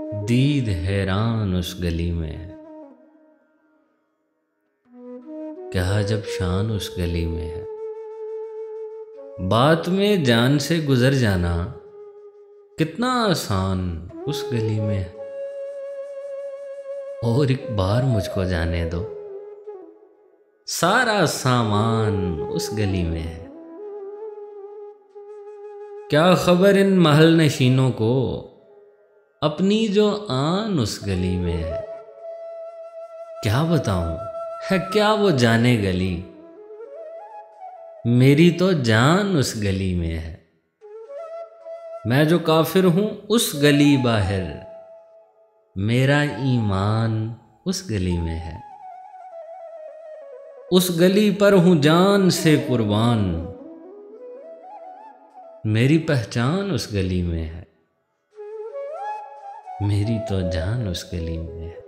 दीद हैरान उस गली में है, क्या अजब शान उस गली में है। बात में जान से गुजर जाना कितना आसान उस गली में है। और एक बार मुझको जाने दो, सारा सामान उस गली में है। क्या खबर इन महल नशीनों को, अपनी जो आन उस गली में है। क्या बताऊं है क्या वो जाने गली, मेरी तो जान उस गली में है। मैं जो काफिर हूं उस गली बाहर, मेरा ईमान उस गली में है। उस गली पर हूं जान से कुर्बान, मेरी पहचान उस गली में है। मेरी तो जान उस गली में है।